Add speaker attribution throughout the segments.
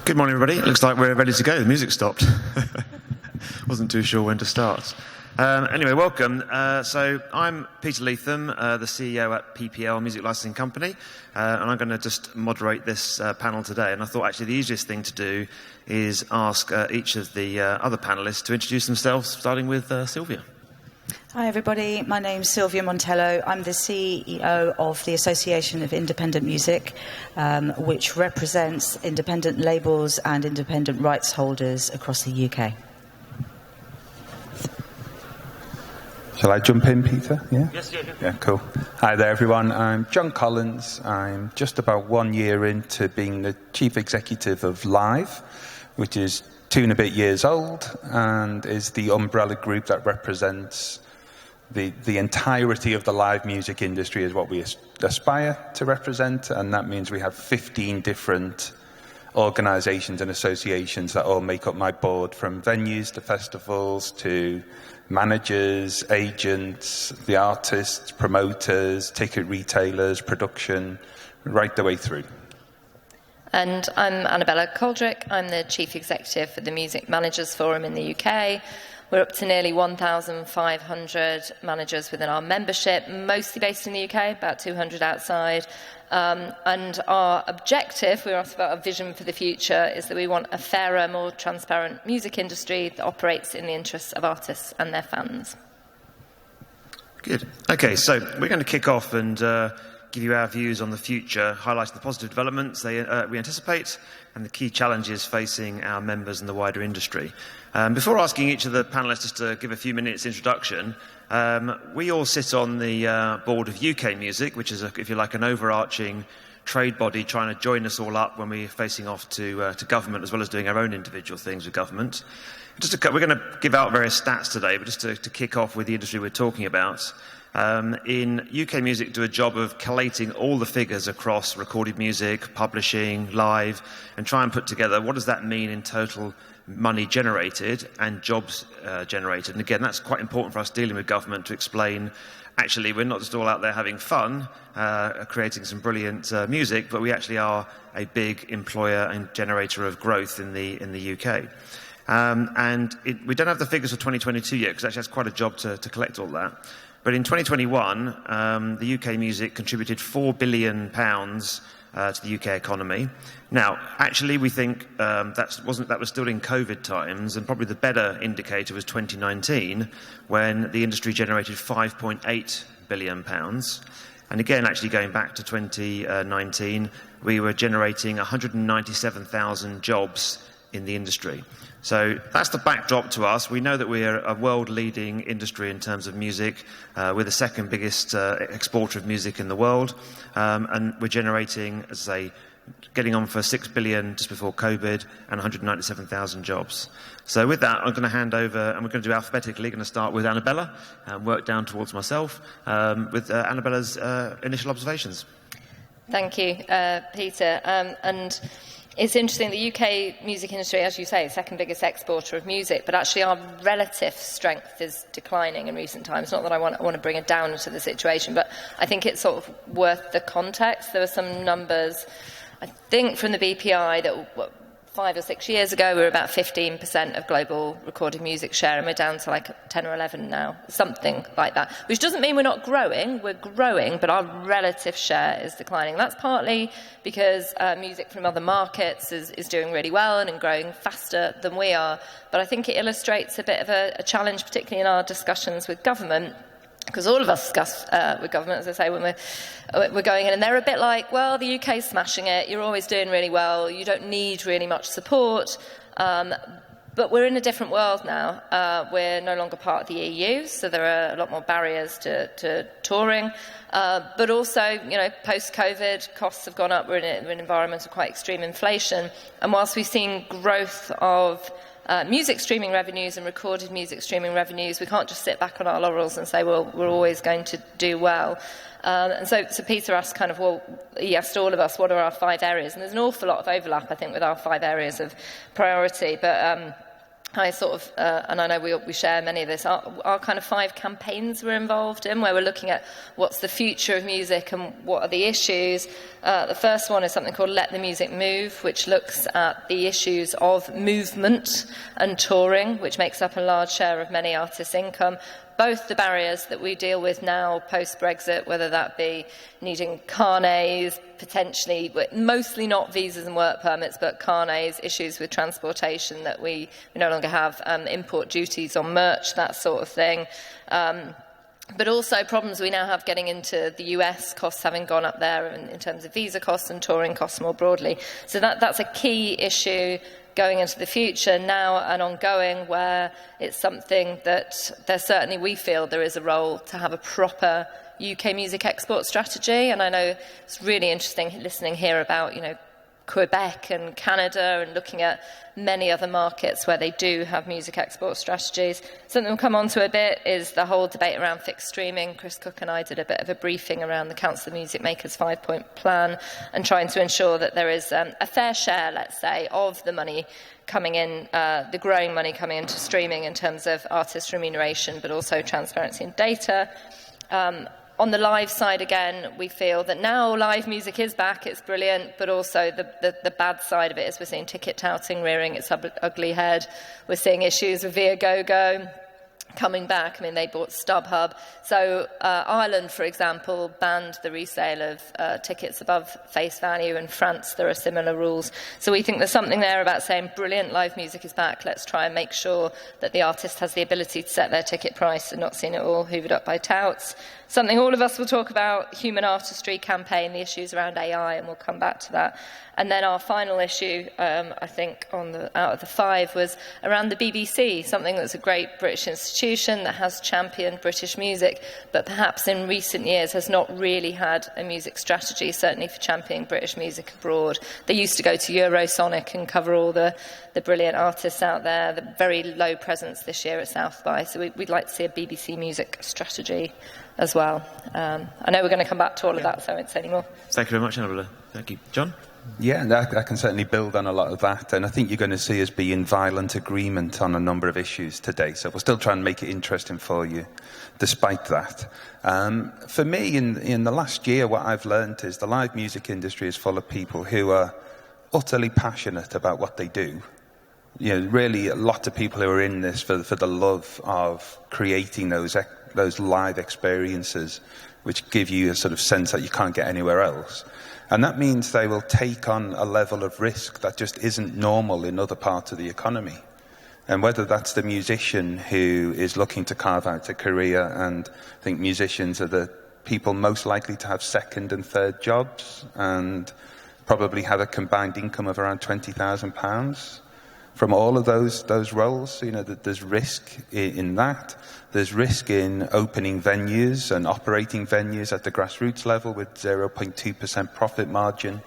Speaker 1: Good morning, everybody. It looks like we're ready to go. The music stopped. Wasn't too sure when to start. Anyway, welcome. So I'm Peter Leathem, the CEO at PPL Music Licensing Company, and I'm going to just moderate this panel today. And I thought actually the easiest thing to do is ask each of the other panelists to introduce themselves, starting with Silvia.
Speaker 2: Hi everybody, my name's Silvia Montello. I'm the CEO of the Association of Independent Music, which represents independent labels and independent rights holders across the UK.
Speaker 3: Shall I jump in, Peter? Yeah?
Speaker 1: Yes, yeah.
Speaker 3: Yeah, cool. Hi there, everyone. I'm Jon Collins. I'm just about 1 year into being the Chief Executive of Live, which is 2 and a bit years old, and is the umbrella group that represents the entirety of the live music industry is what we aspire to represent, and that means we have 15 different organisations and associations that all make up my board, from venues to festivals to managers, agents, the artists, promoters, ticket retailers, production, right the way through.
Speaker 4: And I'm Annabella Coldrick. I'm the Chief Executive for the Music Managers Forum in the UK. We're up to nearly 1,500 managers within our membership, mostly based in the UK, about 200 outside. And our objective, we were asked about our vision for the future, is that we want a fairer, more transparent music industry that operates in the interests of artists and their fans.
Speaker 1: Good. Okay, so we're going to kick off and give you our views on the future, highlighting the positive developments we anticipate and the key challenges facing our members and the wider industry. Before asking each of the panellists just to give a few minutes introduction, we all sit on the board of UK Music, which is, if you like, an overarching trade body trying to join us all up when we're facing off to government, as well as doing our own individual things with government. We're going to give out various stats today, but just to kick off with the industry we're talking about. In UK Music do a job of collating all the figures across recorded music, publishing, live, and try and put together what does that mean in total money generated and jobs generated. And again, that's quite important for us dealing with government to explain, actually, we're not just all out there having fun, creating some brilliant music, but we actually are a big employer and generator of growth in the UK. We don't have the figures for 2022 yet, because actually that's quite a job to collect all that. But in 2021, the UK Music contributed £4 billion to the UK economy. Now, actually, we think that was still in COVID times, and probably the better indicator was 2019, when the industry generated £5.8 billion. And again, actually going back to 2019, we were generating 197,000 jobs in the industry. So that's the backdrop to us. We know that we're a world-leading industry in terms of music. We're the second biggest exporter of music in the world. And we're generating, as I say, getting on for 6 billion just before COVID and 197,000 jobs. So with that, I'm going to hand over, and we're going to do alphabetically. Going to start with Annabella and work down towards myself with Annabella's initial observations.
Speaker 4: Thank you, Peter. And it's interesting, the UK music industry, as you say, is the second biggest exporter of music, but actually our relative strength is declining in recent times. Not that I want to bring it down to the situation, but I think it's sort of worth the context. There were some numbers, I think, from the BPI that 5 or 6 years ago, we were about 15% of global recorded music share, and we're down to like 10 or 11 now, something like that. Which doesn't mean we're not growing. We're growing, but our relative share is declining. That's partly because music from other markets is doing really well and growing faster than we are. But I think it illustrates a bit of a challenge, particularly in our discussions with government, because all of us discuss with government, as I say, when we're going in, and they're a bit like, well, the UK's smashing it, you're always doing really well, you don't need really much support, but we're in a different world now. We're no longer part of the EU, so there are a lot more barriers to touring, but also, post-COVID, costs have gone up, we're in an environment of quite extreme inflation, and whilst we've seen growth of music streaming revenues and recorded music streaming revenues, we can't just sit back on our laurels and say, well, we're always going to do well. And so Peter asked he asked all of us, what are our 5 areas? And there's an awful lot of overlap, I think, with our 5 areas of priority. But I sort of, and I know we share many of this, our kind of 5 campaigns we're involved in, where we're looking at what's the future of music and what are the issues. The first one is something called Let the Music Move, which looks at the issues of movement and touring, which makes up a large share of many artists' income. Both the barriers that we deal with now post-Brexit, whether that be needing carnets, potentially, mostly not visas and work permits, but carnets, issues with transportation that we no longer have, import duties on merch, that sort of thing. But also problems we now have getting into the US, costs having gone up there in terms of visa costs and touring costs more broadly. So that's a key issue going into the future now and ongoing, where it's something that certainly we feel there is a role to have a proper UK music export strategy. And I know it's really interesting listening here about, Quebec and Canada and looking at many other markets where they do have music export strategies. Something we'll come on to a bit is the whole debate around fixed streaming. Chris Cook and I did a bit of a briefing around the Council of Music Makers 5-point plan and trying to ensure that there is a fair share, let's say, of the money coming in, the growing money coming into streaming in terms of artist remuneration, but also transparency and data. On the live side, again, we feel that now live music is back, it's brilliant, but also the bad side of it is we're seeing ticket touting rearing its ugly head. We're seeing issues with Viagogo coming back. I mean, they bought StubHub. So Ireland, for example, banned the resale of tickets above face value. In France, there are similar rules. So we think there's something there about saying, brilliant, live music is back. Let's try and make sure that the artist has the ability to set their ticket price and not seeing it all hoovered up by touts. Something all of us will talk about, human artistry campaign, the issues around AI, and we'll come back to that. And then our final issue, I think, out of the 5, was around the BBC, something that's a great British institution that has championed British music, but perhaps in recent years has not really had a music strategy, certainly for championing British music abroad. They used to go to Eurosonic and cover all the brilliant artists out there, the very low presence this year at South by. So we'd like to see a BBC music strategy as well. I know we're going to come back to all of that, so I won't say any more.
Speaker 1: Thank you very much, Annabella. Thank you. John?
Speaker 3: Yeah, I can certainly build on a lot of that, and I think you're going to see us be in violent agreement on a number of issues today, so we'll still try and make it interesting for you, despite that. For me, in the last year, what I've learned is the live music industry is full of people who are utterly passionate about what they do. Really a lot of people who are in this for the love of creating those live experiences, which give you a sort of sense that you can't get anywhere else. And that means they will take on a level of risk that just isn't normal in other parts of the economy. And whether that's the musician who is looking to carve out a career, and I think musicians are the people most likely to have second and third jobs and probably have a combined income of around £20,000 from all of those roles. There's risk in that. There's risk in opening venues and operating venues at the grassroots level with 0.2% profit margin.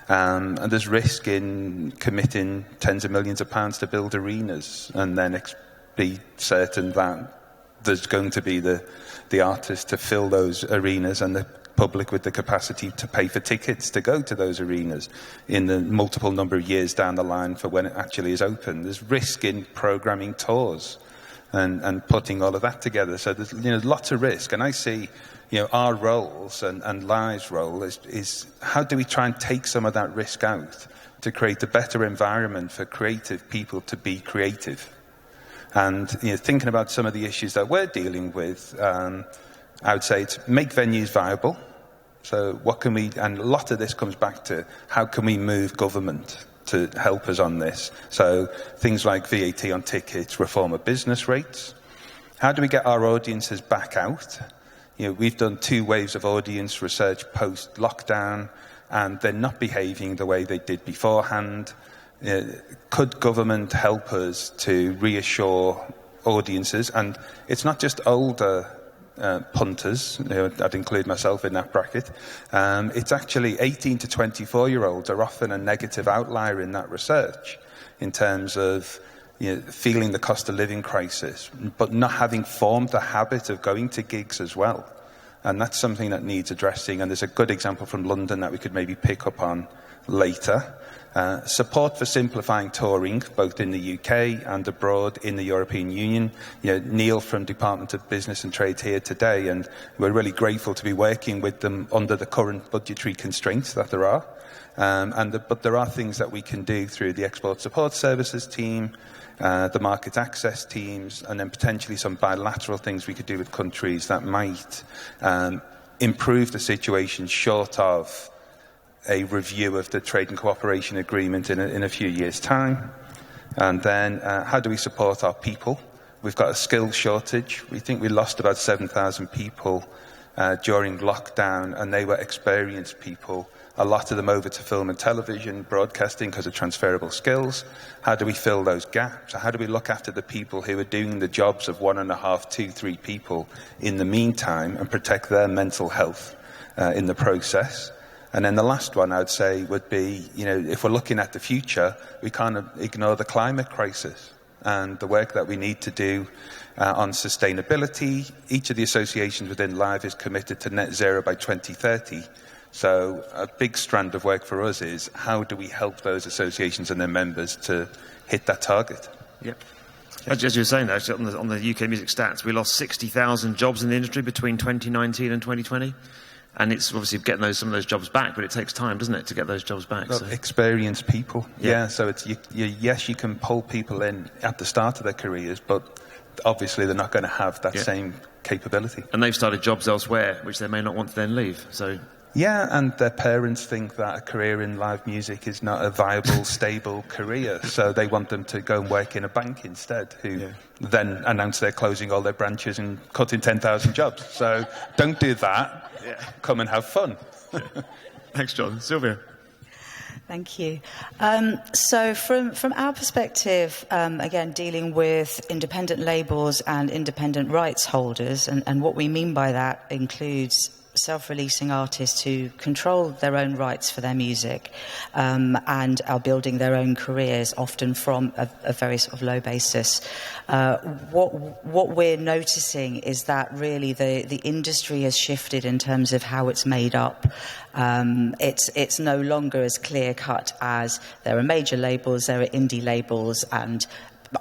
Speaker 3: And there's risk in committing tens of millions of pounds to build arenas and then be certain that there's going to be the artist to fill those arenas and the public with the capacity to pay for tickets to go to those arenas in the multiple number of years down the line for when it actually is open. There's risk in programming tours and putting all of that together. So there's lots of risk. And I see our roles and Live's role is how do we try and take some of that risk out to create a better environment for creative people to be creative. And thinking about some of the issues that we're dealing with, I would say it's make venues viable. So what can we, and a lot of this comes back to how can we move government to help us on this. So things like VAT on tickets, reform of business rates. How do we get our audiences back out? We've done 2 waves of audience research post-lockdown, and they're not behaving the way they did beforehand. Could government help us to reassure audiences? And it's not just older punters, I'd include myself in that bracket. It's actually 18 to 24-year-olds are often a negative outlier in that research in terms of feeling the cost of living crisis, but not having formed the habit of going to gigs as well. And that's something that needs addressing, and there's a good example from London that we could maybe pick up on later. Support for simplifying touring, both in the UK and abroad in the European Union. Neil from Department of Business and Trade here today, and we're really grateful to be working with them under the current budgetary constraints that there are. But there are things that we can do through the Export Support Services team, the market access teams, and then potentially some bilateral things we could do with countries that might improve the situation short of a review of the trade and cooperation agreement in a few years' time. And then how do we support our people? We've got a skills shortage. We think we lost about 7,000 people during lockdown, and they were experienced people, a lot of them over to film and television, broadcasting because of transferable skills. How do we fill those gaps? How do we look after the people who are doing the jobs of 1.5, 2, 3 people in the meantime and protect their mental health in the process? And then the last one I'd say would be, if we're looking at the future, we can't ignore the climate crisis and the work that we need to do on sustainability. Each of the associations within Live is committed to net zero by 2030. So a big strand of work for us is how do we help those associations and their members to hit that target?
Speaker 1: Yep. As you were saying, actually, on the UK music stats, we lost 60,000 jobs in the industry between 2019 and 2020. And it's obviously getting some of those jobs back, but it takes time, doesn't it, to get those jobs back?
Speaker 3: Well, experienced people, yeah. So it's yes, you can pull people in at the start of their careers, but obviously they're not going to have that same capability.
Speaker 1: And they've started jobs elsewhere, which they may not want to then leave. So
Speaker 3: yeah, and their parents think that a career in live music is not a viable, stable career, so they want them to go and work in a bank instead, who then announce they're closing all their branches and cutting 10,000 jobs. So don't do that. Come and have fun.
Speaker 1: Thanks, Jon. Silvia.
Speaker 2: Thank you. So from our perspective, again, dealing with independent labels and independent rights holders, and what we mean by that includes self-releasing artists who control their own rights for their music and are building their own careers, often from a very sort of low basis. What we're noticing is that really the industry has shifted in terms of how it's made up. It's no longer as clear-cut as there are major labels, there are indie labels, and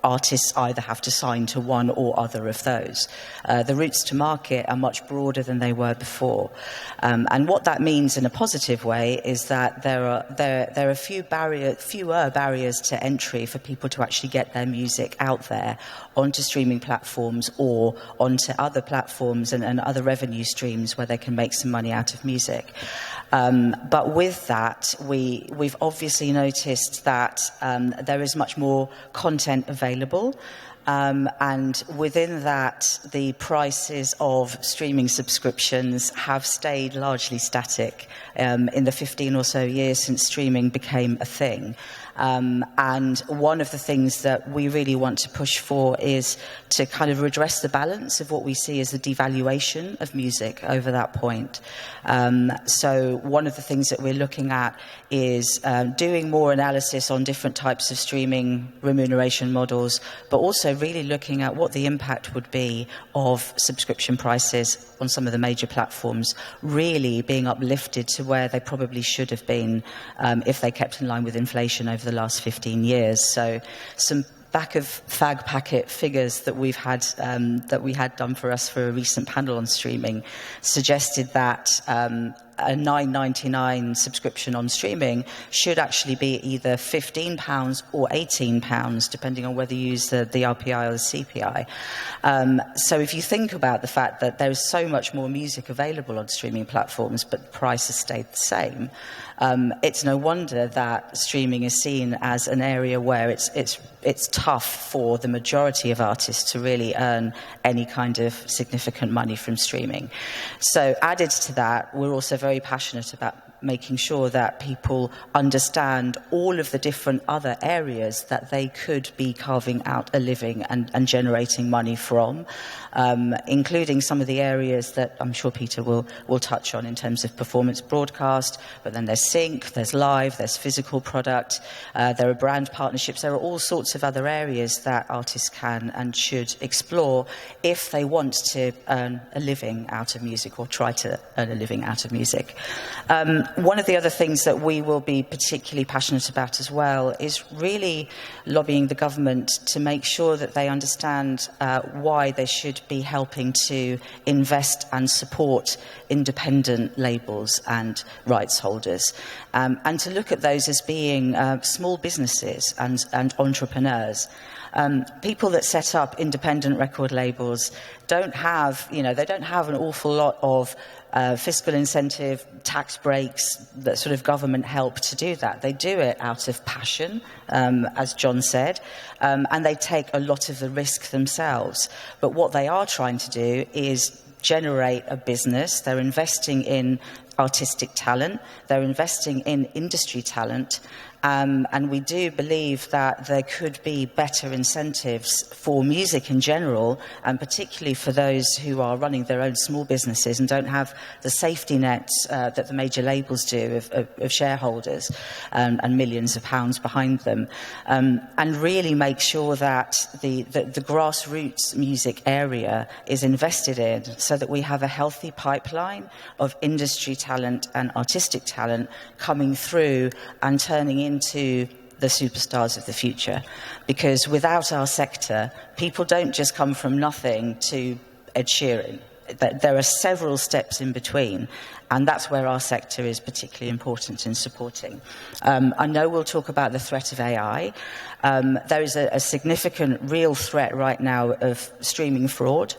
Speaker 2: artists either have to sign to one or other of those. The routes to market are much broader than they were before. And what that means in a positive way is that there are fewer barriers to entry for people to actually get their music out there onto streaming platforms or onto other platforms and other revenue streams where they can make some money out of music. But with that, we've obviously noticed that there is much more content available. And within that, the prices of streaming subscriptions have stayed largely static in the 15 or so years since streaming became a thing. And one of the things that we really want to push for is to kind of redress the balance of what we see as the devaluation of music over that point. So one of the things that we're looking at is doing more analysis on different types of streaming remuneration models, but also really looking at what the impact would be of subscription prices on some of the major platforms really being uplifted to where they probably should have been if they kept in line with inflation over the last 15 years. So some back of fag packet figures that we had done for us for a recent panel on streaming suggested that a $9.99 subscription on streaming should actually be either £15 or £18, depending on whether you use the RPI or the CPI. So if you think about the fact that there is so much more music available on streaming platforms, but the price has stayed the same, it's no wonder that streaming is seen as an area where it's tough for the majority of artists to really earn any kind of significant money from streaming. So added to that, we're also very passionate about making sure that people understand all of the different other areas that they could be carving out a living and generating money from, including some of the areas that I'm sure Peter will touch on in terms of performance broadcast, but then there's sync, there's live, there's physical product, there are brand partnerships, there are all sorts of other areas that artists can and should explore if they want to earn a living out of music or try to earn a living out of music. One of the other things that we will be particularly passionate about as well is really lobbying the government to make sure that they understand why they should be helping to invest and support independent labels and rights holders, and to look at those as being small businesses and entrepreneurs. People that set up independent record labels don't have an awful lot of fiscal incentive, tax breaks, that sort of government help to do that. They do it out of passion, as Jon said, and they take a lot of the risk themselves. But what they are trying to do is generate a business. They're investing in artistic talent, they're investing in industry talent, and we do believe that there could be better incentives for music in general, and particularly for those who are running their own small businesses and don't have the safety nets that the major labels do of shareholders and millions of pounds behind them, and really make sure that the grassroots music area is invested in, so that we have a healthy pipeline of industry talent and artistic talent coming through and turning into the superstars of the future. Because without our sector, people don't just come from nothing to Ed Sheeran. There are several steps in between, and that's where our sector is particularly important in supporting. I know we'll talk about the threat of AI. There is a significant real threat right now of streaming fraud,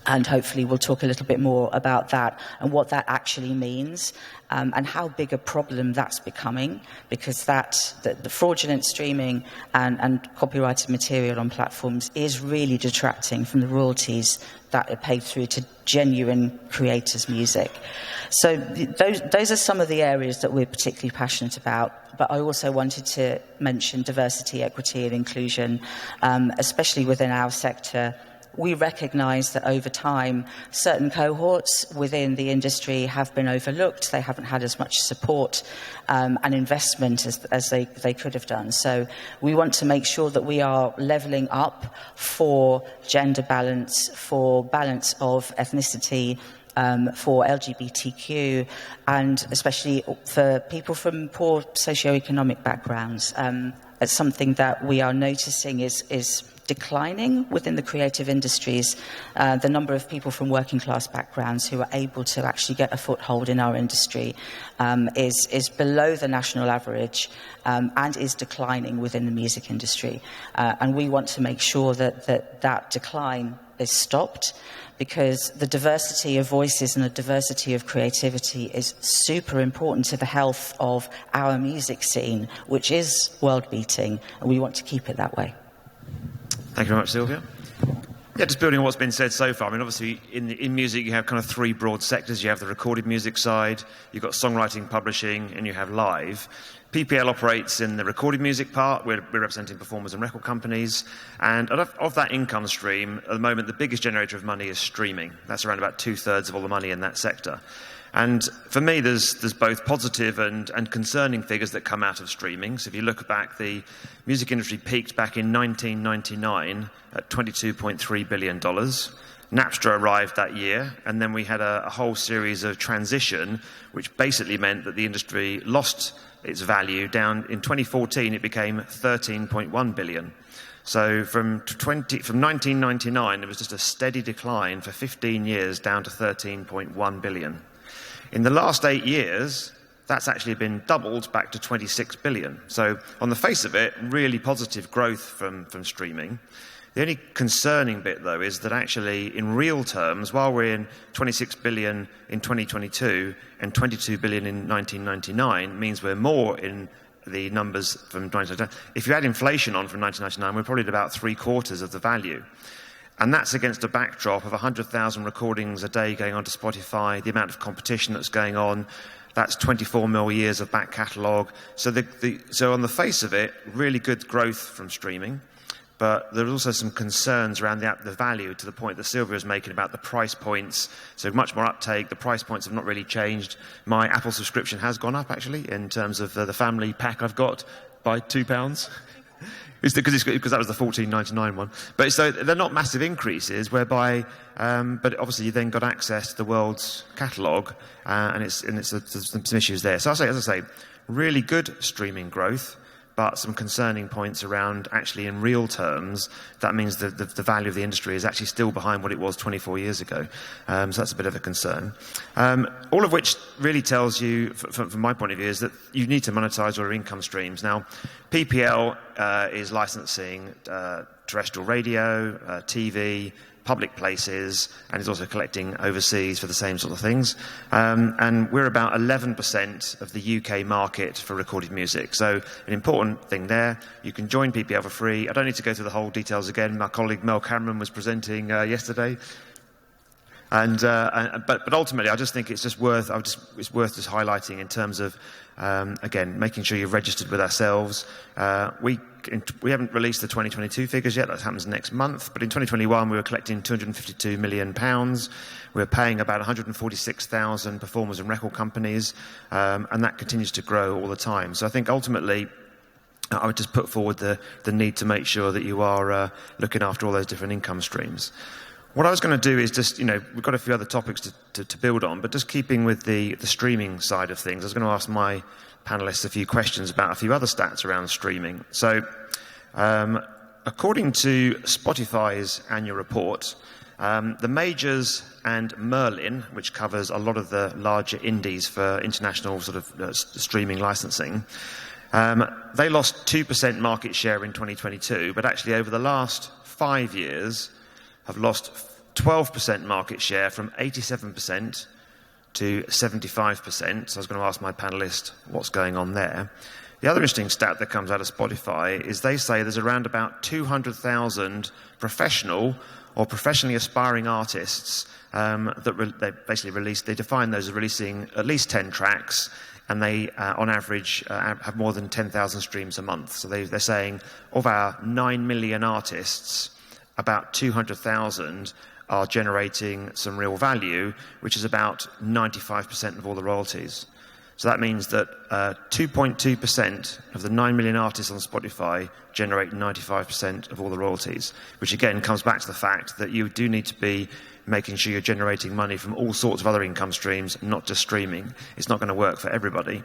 Speaker 2: and hopefully we'll talk a little bit more about that and what that actually means, and how big a problem that's becoming, because the fraudulent streaming and copyrighted material on platforms is really detracting from the royalties that are paid through to genuine creators' music. So those are some of the areas that we're particularly passionate about. But I also wanted to mention diversity, equity and inclusion, especially within our sector. We recognise that over time, certain cohorts within the industry have been overlooked. They haven't had as much support and investment as they could have done. So we want to make sure that we are levelling up for gender balance, for balance of ethnicity, for LGBTQ, and especially for people from poor socioeconomic backgrounds. It's something that we are noticing is declining within the creative industries. The number of people from working class backgrounds who are able to actually get a foothold in our industry is below the national average, and is declining within the music industry. And we want to make sure that decline is stopped, because the diversity of voices and the diversity of creativity is super important to the health of our music scene, which is world-beating, and we want to keep it that way.
Speaker 1: Thank you very much, Silvia. Yeah, just building on what's been said so far. I mean, obviously, in music, you have kind of three broad sectors. You have the recorded music side, you've got songwriting, publishing, and you have live. PPL operates in the recorded music part. We're representing performers and record companies. And of that income stream, at the moment, the biggest generator of money is streaming. That's around about 2/3 of all the money in that sector. And for me, there's both positive and concerning figures that come out of streaming. So if you look back, the music industry peaked back in 1999 at $22.3 billion. Napster arrived that year, and then we had a whole series of transition, which basically meant that the industry lost its value down. In 2014, it became $13.1 billion. So from 1999, there was just a steady decline for 15 years down to $13.1 billion. In the last 8 years, that's actually been doubled back to 26 billion. So on the face of it, really positive growth from streaming. The only concerning bit, though, is that actually in real terms, while we're in 26 billion in 2022 and 22 billion in 1999, means we're more in the numbers from 1999. If you add inflation on from 1999, we're probably at about 3/4 of the value. And that's against a backdrop of 100,000 recordings a day going onto Spotify, the amount of competition that's going on. That's 24 million years of back catalogue. So so on the face of it, really good growth from streaming. But there are also some concerns around the value, to the point that Silvia was making about the price points. So much more uptake. The price points have not really changed. My Apple subscription has gone up, actually, in terms of the family pack I've got by £2. Because that was the $14.99 one. But so they're not massive increases, whereby, but obviously you then got access to the world's catalogue, and it's some issues there. So as I say, really good streaming growth, but some concerning points around actually in real terms, that means that the value of the industry is actually still behind what it was 24 years ago. So that's a bit of a concern. All of which really tells you, from my point of view, is that you need to monetize your income streams. Now, PPL is licensing terrestrial radio, TV, public places, and is also collecting overseas for the same sort of things. And we're about 11% of the UK market for recorded music. So an important thing there, you can join PPL for free. I don't need to go through the whole details again. My colleague Mel Cameron was presenting yesterday. But ultimately, I just think it's just worth just highlighting in terms of, again, making sure you're registered with ourselves. We haven't released the 2022 figures yet. That happens next month. But in 2021, we were collecting £252 million. We were paying about 146,000 performers and record companies, and that continues to grow all the time. So I think ultimately, I would just put forward the need to make sure that you are looking after all those different income streams. What I was going to do is just, we've got a few other topics to build on, but just keeping with the streaming side of things, I was going to ask my panellists a few questions about a few other stats around streaming. So, according to Spotify's annual report, the majors and Merlin, which covers a lot of the larger indies for international sort of streaming licensing, they lost 2% market share in 2022, but actually over the last 5 years have lost 12% market share from 87% to 75%. So I was going to ask my panellist what's going on there. The other interesting stat that comes out of Spotify is they say there's around about 200,000 professional or professionally aspiring artists they basically release. They define those as releasing at least 10 tracks, and they, on average, have more than 10,000 streams a month. So they're saying of our 9 million artists, about 200,000 are generating some real value, which is about 95% of all the royalties. So that means that 2.2% of the 9 million artists on Spotify generate 95% of all the royalties, which again comes back to the fact that you do need to be making sure you're generating money from all sorts of other income streams, not just streaming. It's not going to work for everybody.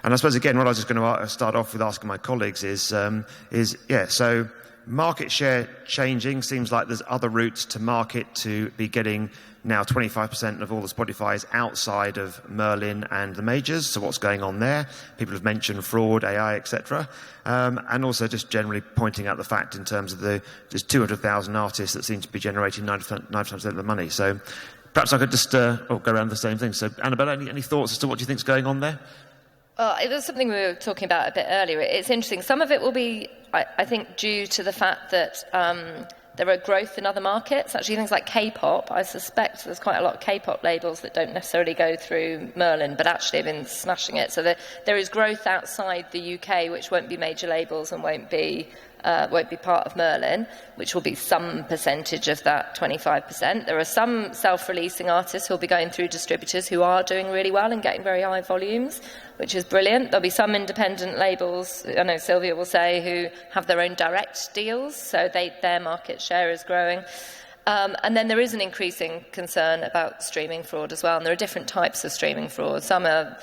Speaker 1: And I suppose, again, what I was just going to start off with asking my colleagues is so market share changing, seems like there's other routes to market to be getting now 25% of all the Spotifys outside of Merlin and the majors. So what's going on there? People have mentioned fraud, AI, etc. And also just generally pointing out the fact in terms of there's 200,000 artists that seem to be generating 90% of the money. So perhaps I could just go around the same thing. So Annabella, any thoughts as to what you think is going on there?
Speaker 4: It was something we were talking about a bit earlier. It's interesting. Some of it will be, I think, due to the fact that there are growth in other markets. Actually, things like K-pop, I suspect there's quite a lot of K-pop labels that don't necessarily go through Merlin, but actually have been smashing it. So there is growth outside the UK, which won't be major labels and won't be part of Merlin, which will be some percentage of that 25%. There are some self-releasing artists who will be going through distributors who are doing really well and getting very high volumes, which is brilliant. There'll be some independent labels, I know Silvia will say, who have their own direct deals, so their market share is growing. And then there is an increasing concern about streaming fraud as well, and there are different types of streaming fraud. Some are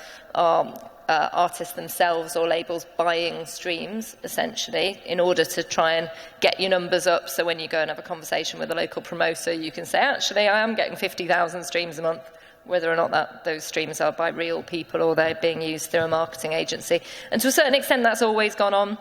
Speaker 4: artists themselves or labels buying streams, essentially, in order to try and get your numbers up, so when you go and have a conversation with a local promoter, you can say, actually, I am getting 50,000 streams a month, whether or not those streams are by real people or they're being used through a marketing agency. And to a certain extent, that's always gone on.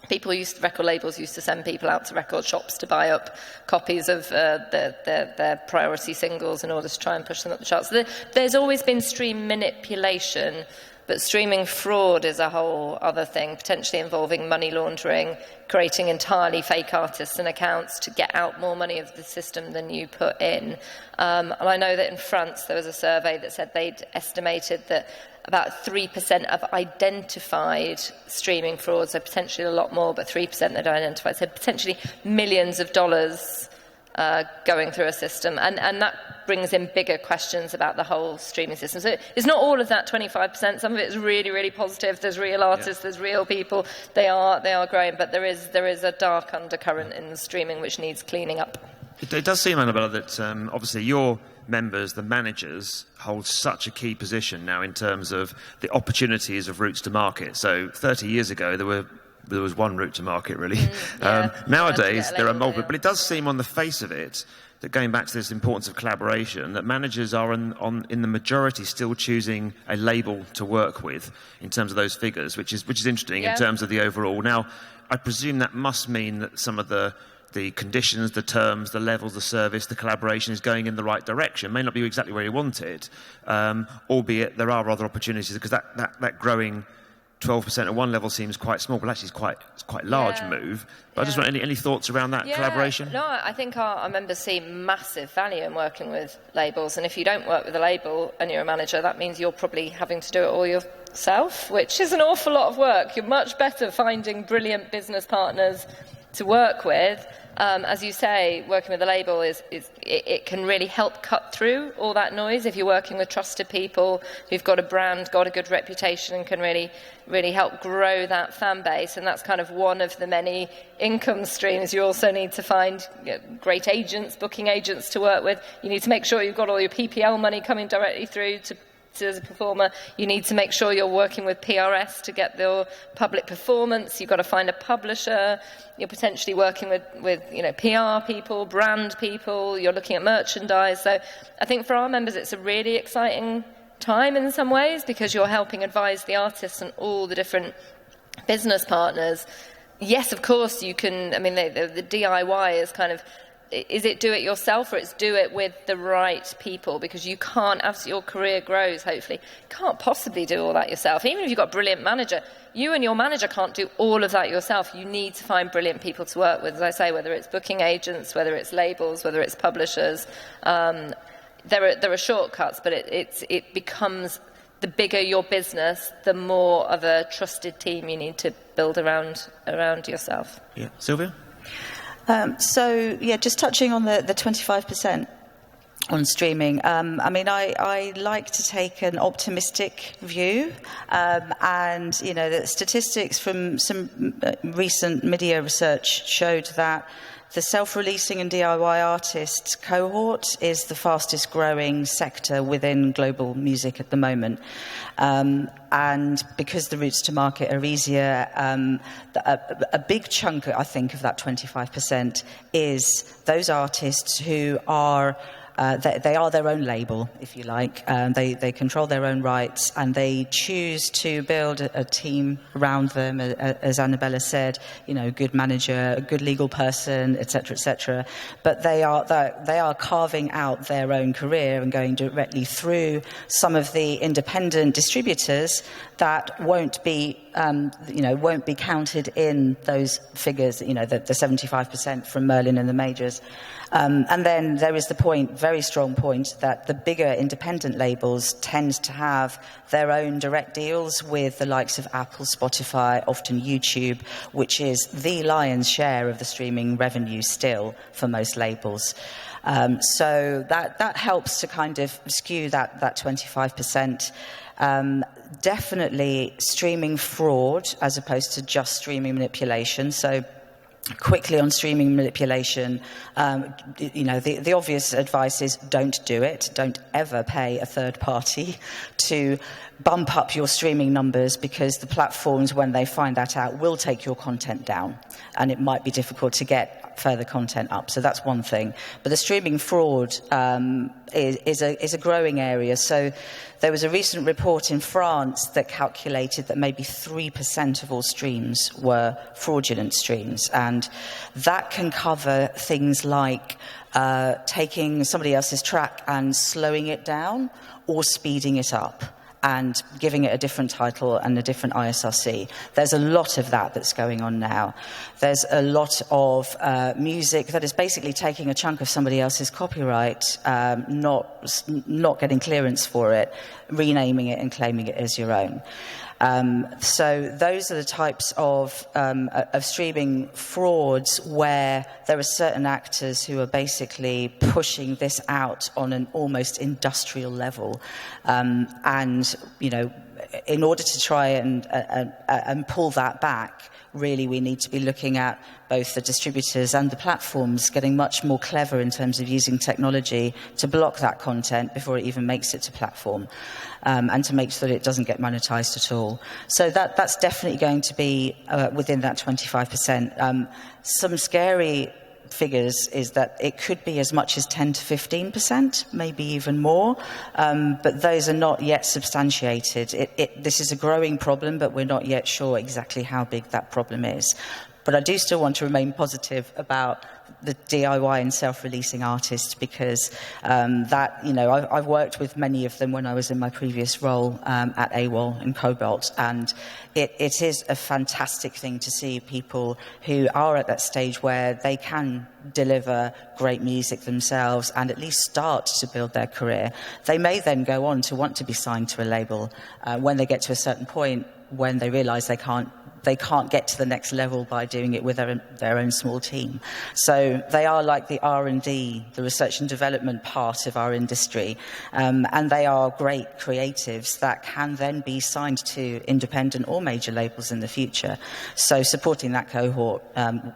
Speaker 4: Record labels used to send people out to record shops to buy up copies of their priority singles in order to try and push them up the charts. So there's always been stream manipulation, but streaming fraud is a whole other thing, potentially involving money laundering, creating entirely fake artists and accounts to get out more money of the system than you put in. And I know that in France there was a survey that said they'd estimated that about 3% of identified streaming fraud, so potentially a lot more, but 3% that identified, so potentially millions of dollars going through a system, and that brings in bigger questions about the whole streaming system. So it's not all of that 25%. Some of it is really, really positive. There's real artists, there's real people. They are growing, but there is a dark undercurrent in the streaming which needs cleaning up.
Speaker 1: It does seem, Annabella, that obviously your members, the managers, hold such a key position now in terms of the opportunities of routes to market. So 30 years ago, there was one route to market, really. Nowadays, there are multiple. But it does seem on the face of it that, going back to this importance of collaboration, that managers are in the majority still choosing a label to work with in terms of those figures, which is interesting in terms of the overall. Now, I presume that must mean that some of the conditions, the terms, the levels, the service, the collaboration is going in the right direction. It may not be exactly where you want it, albeit there are other opportunities, because that growing 12% at one level seems quite small, but actually it's quite large move. But I just want any thoughts around that collaboration?
Speaker 4: No, I think our members see massive value in working with labels, and if you don't work with a label and you're a manager, that means you're probably having to do it all yourself, which is an awful lot of work. You're much better finding brilliant business partners to work with. As you say, working with a label it can really help cut through all that noise if you're working with trusted people who've got a brand, got a good reputation, and can really help grow that fan base. And that's kind of one of the many income streams. You also need to find great agents, booking agents to work with. You need to make sure you've got all your PPL money coming directly through to as a performer. You need to make sure you're working with PRS to get your public performance. You've got to find a publisher. You're potentially working with PR people, brand people. You're looking at merchandise. So I think for our members it's a really exciting time in some ways, because you're helping advise the artists and all the different business partners. Yes, of course you can. I mean, the DIY is kind of, is it do it yourself, or it's do it with the right people? Because you can't, as your career grows, hopefully, can't possibly do all that yourself. Even if you've got a brilliant manager, you and your manager can't do all of that yourself. You need to find brilliant people to work with, as I say, whether it's booking agents, whether it's labels, whether it's publishers. There are shortcuts, but it becomes, the bigger your business, the more of a trusted team you need to build around yourself.
Speaker 1: Yeah, Silvia?
Speaker 2: Just touching on the 25% on streaming. I like to take an optimistic view, and the statistics from some recent media research showed that the self-releasing and DIY artists cohort is the fastest growing sector within global music at the moment. And because the routes to market are easier, a big chunk, I think, of that 25% is those artists who are they are their own label, if you like. They control their own rights, and they choose to build a team around them, as Annabella said, good manager, a good legal person, etc., etc. But they are carving out their own career and going directly through some of the independent distributors that won't be counted in those figures, the 75% from Merlin and the majors. And then there is the very strong point, that the bigger independent labels tend to have their own direct deals with the likes of Apple, Spotify, often YouTube, which is the lion's share of the streaming revenue still for most labels. So that helps to kind of skew that 25%. Definitely streaming fraud as opposed to just streaming manipulation. So quickly on streaming manipulation, the obvious advice is don't do it. Don't ever pay a third party to bump up your streaming numbers, because the platforms, when they find that out, will take your content down, and it might be difficult to get further content up. So that's one thing. But the streaming fraud is a growing area. So there was a recent report in France that calculated that maybe 3% of all streams were fraudulent streams, and that can cover things like taking somebody else's track and slowing it down or speeding it up and giving it a different title and a different ISRC. There's a lot of that that's going on now. There's a lot of music that is basically taking a chunk of somebody else's copyright, not getting clearance for it, renaming it and claiming it as your own. So those are the types of streaming frauds where there are certain actors who are basically pushing this out on an almost industrial level, and in order to try and pull that back, really we need to be looking at both the distributors and the platforms getting much more clever in terms of using technology to block that content before it even makes it to platform, and to make sure that it doesn't get monetized at all. So that's definitely going to be within that 25%. Some scary figures is that it could be as much as 10 to 15%, maybe even more, but those are not yet substantiated. This is a growing problem, but we're not yet sure exactly how big that problem is. But I do still want to remain positive about the DIY and self-releasing artists, because I've worked with many of them when I was in my previous role at AWOL and Cobalt, and it is a fantastic thing to see people who are at that stage where they can deliver great music themselves and at least start to build their career. They may then go on to want to be signed to a label when they get to a certain point, when they realise they can't get to the next level by doing it with their own small team. So they are like the R&D, the research and development part of our industry, and they are great creatives that can then be signed to independent or major labels in the future. So supporting that cohort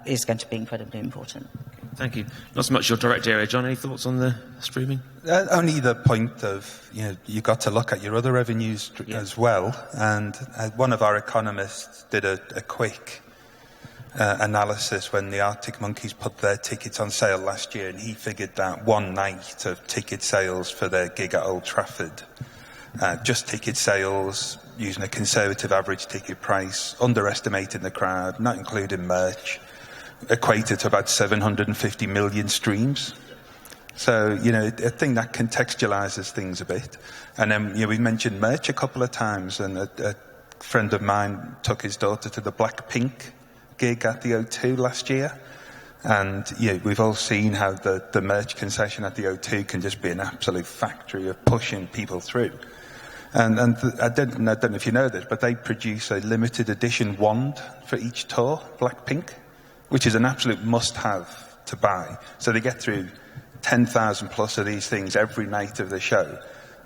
Speaker 2: is going to be incredibly important.
Speaker 1: Thank you. Not so much your direct area. John, any thoughts on the streaming?
Speaker 3: Only the point of, you've got to look at your other revenues as well. And one of our economists did a quick analysis when the Arctic Monkeys put their tickets on sale last year, and he figured that one night of ticket sales for their gig at Old Trafford, just ticket sales, using a conservative average ticket price, underestimating the crowd, not including merch, equated to about 750 million streams. So, I think that contextualizes things a bit. And then, we mentioned merch a couple of times, and a friend of mine took his daughter to the Blackpink gig at the O2 last year. And, we've all seen how the merch concession at the O2 can just be an absolute factory of pushing people through. And I don't know if you know this, but they produce a limited edition wand for each tour, Blackpink, which is an absolute must-have to buy. So they get through 10,000 plus of these things every night of the show.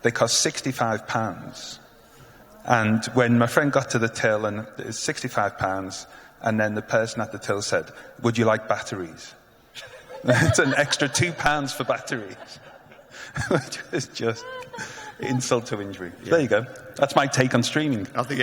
Speaker 3: They cost £65. And when my friend got to the till, and it was £65, and then the person at the till said, "Would you like batteries?" It's an extra £2 for batteries, which is just insult to injury. Yeah. There you go. That's my take on streaming.
Speaker 1: I think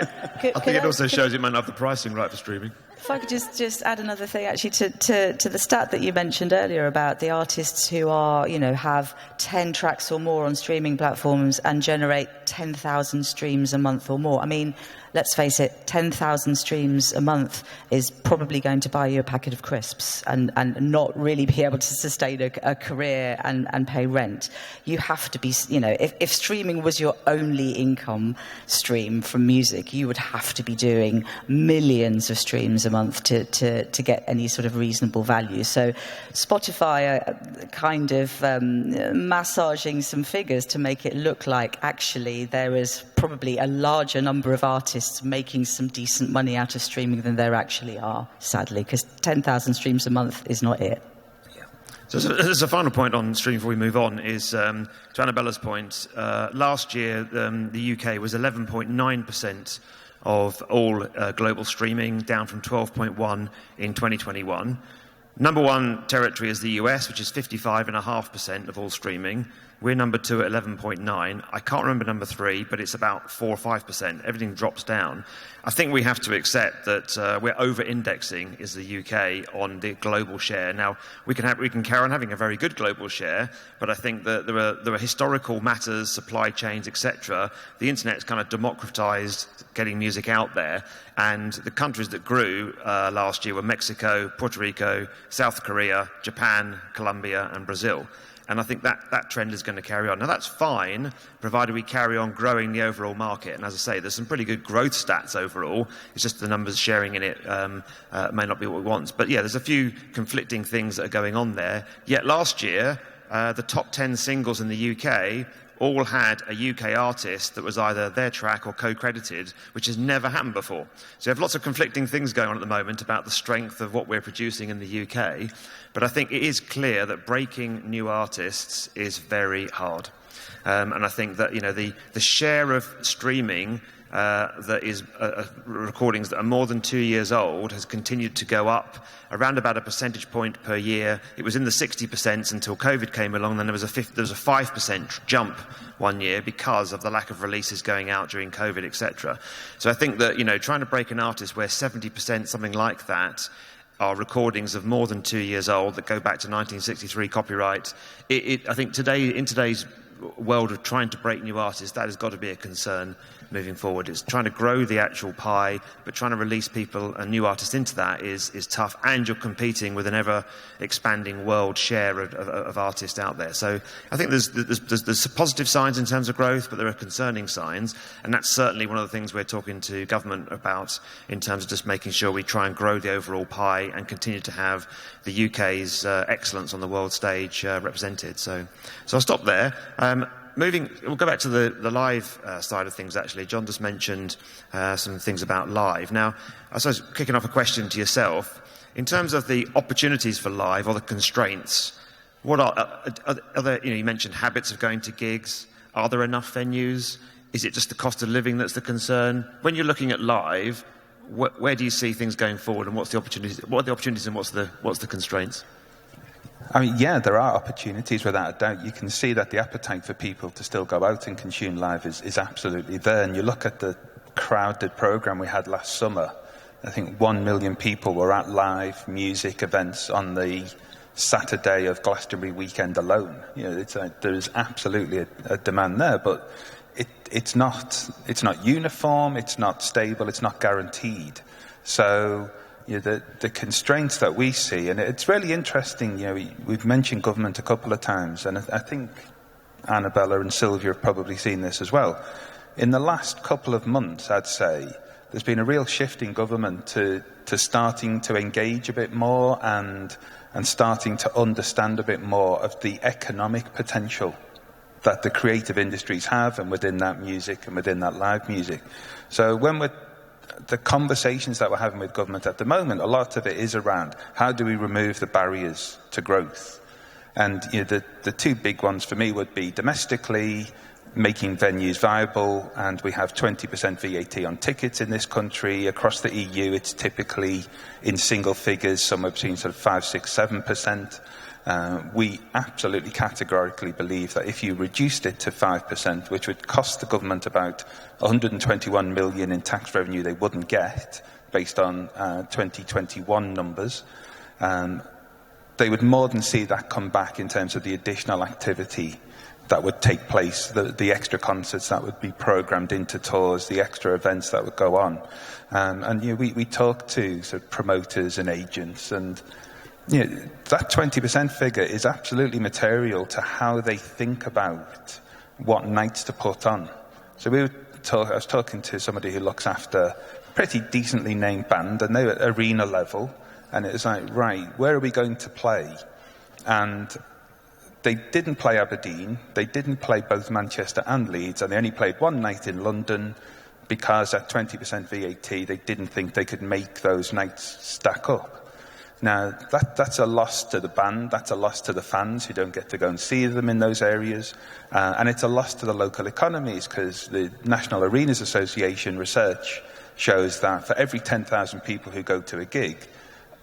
Speaker 1: it also shows it might not have the pricing right for streaming.
Speaker 2: If I could just add another thing, actually, to the stat that you mentioned earlier about the artists who are, have 10 tracks or more on streaming platforms and generate 10,000 streams a month or more. I mean, let's face it, 10,000 streams a month is probably going to buy you a packet of crisps and not really be able to sustain a career and pay rent. You have to be, if streaming was your only income stream from music, you would have to be doing millions of streams a month to get any sort of reasonable value. So Spotify are kind of massaging some figures to make it look like actually there is probably a larger number of artists making some decent money out of streaming than there actually are, sadly, because 10,000 streams a month is not it.
Speaker 1: So as a final point on streaming before we move on is, to Annabella's point, last year the UK was 11.9% of all global streaming, down from 12.1 in 2021. Number one territory is the US, which is 55.5% of all streaming. We're number two at 11.9. I can't remember number three, but it's about 4 or 5%. Everything drops down. I think we have to accept that we're over-indexing, is the UK, on the global share. Now, we can carry on having a very good global share, but I think that there are historical matters, supply chains, etc. The internet's kind of democratized getting music out there, and the countries that grew last year were Mexico, Puerto Rico, South Korea, Japan, Colombia, and Brazil. And I think that trend is going to carry on. Now, that's fine, provided we carry on growing the overall market. And as I say, there's some pretty good growth stats overall. It's just the numbers sharing in it may not be what we want. But, yeah, there's a few conflicting things that are going on there. Yet last year, the top 10 singles in the UK all had a UK artist that was either their track or co-credited, which has never happened before. So you have lots of conflicting things going on at the moment about the strength of what we're producing in the UK, but I think it is clear that breaking new artists is very hard. And I think that, you know, the share of streaming that is recordings that are more than 2 years old has continued to go up around about a percentage point per year. It was in the 60% until COVID came along. Then there was a 5% jump one year because of the lack of releases going out during COVID, etc. So I think that, you know, trying to break an artist where 70%, something like that, are recordings of more than 2 years old that go back to 1963 copyright. I think in today's world of trying to break new artists, that has got to be a concern moving forward. It's trying to grow the actual pie, but trying to release people and new artists into that is tough, and you're competing with an ever-expanding world share of artists out there. So I think there's positive signs in terms of growth, but there are concerning signs, and that's certainly one of the things we're talking to government about in terms of just making sure we try and grow the overall pie and continue to have the UK's excellence on the world stage represented. So I'll stop there. We'll go back to the live side of things, actually. Jon just mentioned some things about live. Now, I suppose kicking off a question to yourself, in terms of the opportunities for live or the constraints, what are there, you know, you mentioned habits of going to gigs. Are there enough venues? Is it just the cost of living that's the concern? When you're looking at live, where do you see things going forward, and what's the opportunities? What are the opportunities and what's the constraints?
Speaker 3: I mean, yeah, there are opportunities without a doubt. You can see that the appetite for people to still go out and consume live is absolutely there. And you look at the crowded programme we had last summer, I think 1 million people were at live music events on the Saturday of Glastonbury weekend alone. You know, there is absolutely a demand there, but it's not uniform, it's not stable, it's not guaranteed. So, you know, the constraints that we see, and it's really interesting, you know, we've mentioned government a couple of times, and I think Annabella and Silvia have probably seen this as well. In the last couple of months, I'd say, there's been a real shift in government to starting to engage a bit more and starting to understand a bit more of the economic potential that the creative industries have, and within that music and within that live music. So the conversations that we're having with government at the moment, a lot of it is around how do we remove the barriers to growth. And, you know, the two big ones for me would be domestically making venues viable, and we have 20% VAT on tickets in this country. Across the EU, it's typically in single figures, somewhere between sort of 5, 6, 7%. We absolutely categorically believe that if you reduced it to 5%, which would cost the government about 121 million in tax revenue they wouldn't get based on 2021 numbers, they would more than see that come back in terms of the additional activity that would take place, the extra concerts that would be programmed into tours, the extra events that would go on. And you know, we talk to sort of promoters and agents, and you know, that 20% figure is absolutely material to how they think about what nights to put on. So I was talking to somebody who looks after a pretty decently named band, and they were at arena level, and it was like, right, where are we going to play? And they didn't play Aberdeen, they didn't play both Manchester and Leeds, and they only played one night in London because at 20% VAT they didn't think they could make those nights stack up. Now, that's a loss to the band, that's a loss to the fans who don't get to go and see them in those areas, and it's a loss to the local economies, because the National Arenas Association research shows that for every 10,000 people who go to a gig,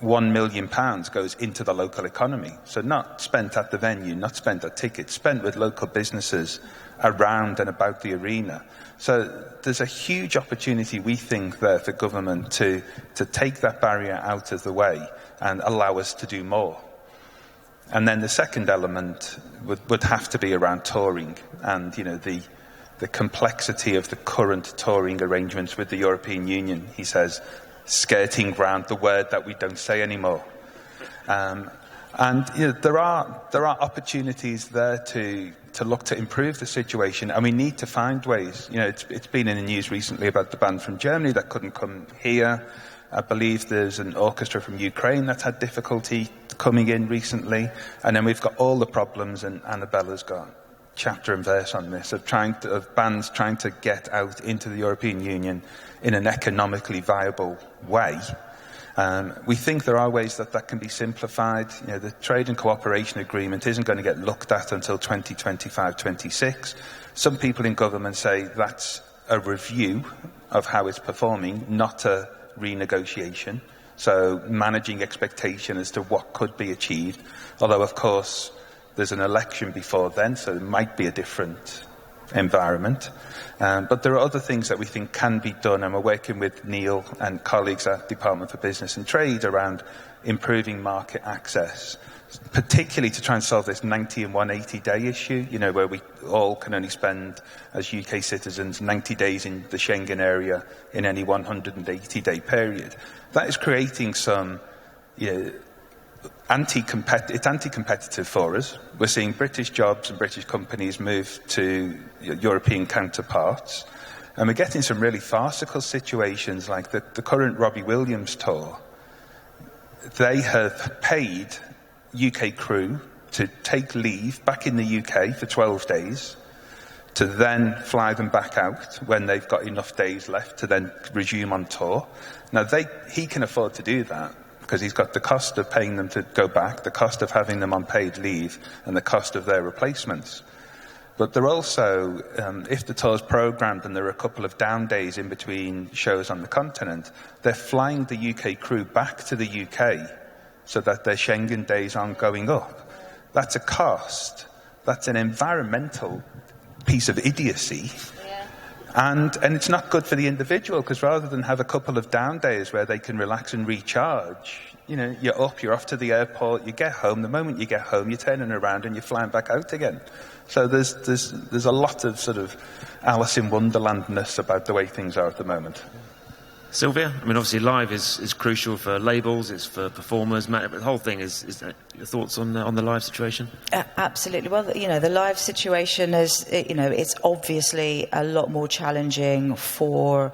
Speaker 3: £1 million goes into the local economy. So not spent at the venue, not spent at tickets, spent with local businesses around and about the arena. So there's a huge opportunity, we think, there for government to take that barrier out of the way and allow us to do more. And then the second element would have to be around touring, and you know, the complexity of the current touring arrangements with the European Union. He says, skirting round the word that we don't say anymore. And you know, there are opportunities there to look to improve the situation, and we need to find ways. You know, it's been in the news recently about the band from Germany that couldn't come here. I believe there's an orchestra from Ukraine that's had difficulty coming in recently, and then we've got all the problems, and Annabella's got chapter and verse on this, of bands trying to get out into the European Union in an economically viable way. We think there are ways that can be simplified. The trade and cooperation agreement isn't going to get looked at until 2025-26. Some people in government say that's a review of how it's performing, not a renegotiation. So managing expectation as to what could be achieved. Although, of course, there's an election before then, so it might be a different environment. But there are other things that we think can be done, and we're working with Neil and colleagues at Department for Business and Trade around improving market access, particularly to try and solve this 90 and 180-day issue, where we all can only spend, as UK citizens, 90 days in the Schengen area in any 180-day period. That is creating some it's anti-competitive for us. We're seeing British jobs and British companies move to European counterparts. And we're getting some really farcical situations like the current Robbie Williams tour. They have paid UK crew to take leave back in the UK for 12 days, to then fly them back out when they've got enough days left to then resume on tour. Now, he can afford to do that, because he's got the cost of paying them to go back, the cost of having them on paid leave, and the cost of their replacements. But they're also, if the tour's programmed and there are a couple of down days in between shows on the continent, they're flying the UK crew back to the UK so that their Schengen days aren't going up. That's a cost. That's an environmental piece of idiocy. And it's not good for the individual, because rather than have a couple of down days where they can relax and recharge, you're off to the airport, you get home. The moment you get home, you're turning around and you're flying back out again. So there's a lot of sort of Alice in Wonderland-ness about the way things are at the moment.
Speaker 1: Silvia, obviously live is crucial for labels, it's for performers. The whole thing is your thoughts on the live situation?
Speaker 2: Absolutely. Well, the live situation is, it's obviously a lot more challenging for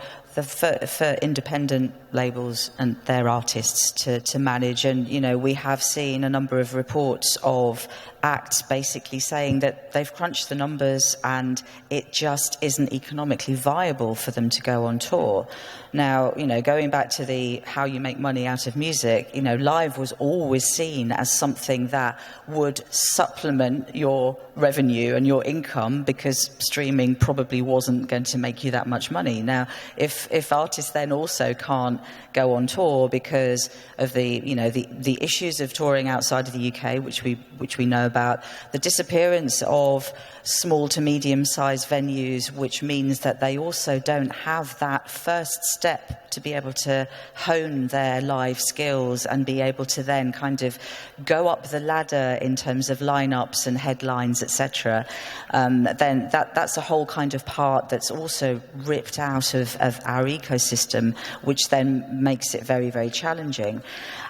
Speaker 2: independent labels and their artists to manage. And, we have seen a number of reports of acts basically saying that they've crunched the numbers and it just isn't economically viable for them to go on tour. Now, going back to how you make money out of music, live was always seen as something that would supplement your revenue and your income, because streaming probably wasn't going to make you that much money. Now, if artists then also can't go on tour because of the issues of touring outside of the UK, which we know about, the disappearance of small to medium-sized venues, which means that they also don't have that first step to be able to hone their live skills and be able to then kind of go up the ladder in terms of lineups and headlines, etc. Then that's a whole kind of part that's also ripped out of our ecosystem, which then makes it very, very challenging.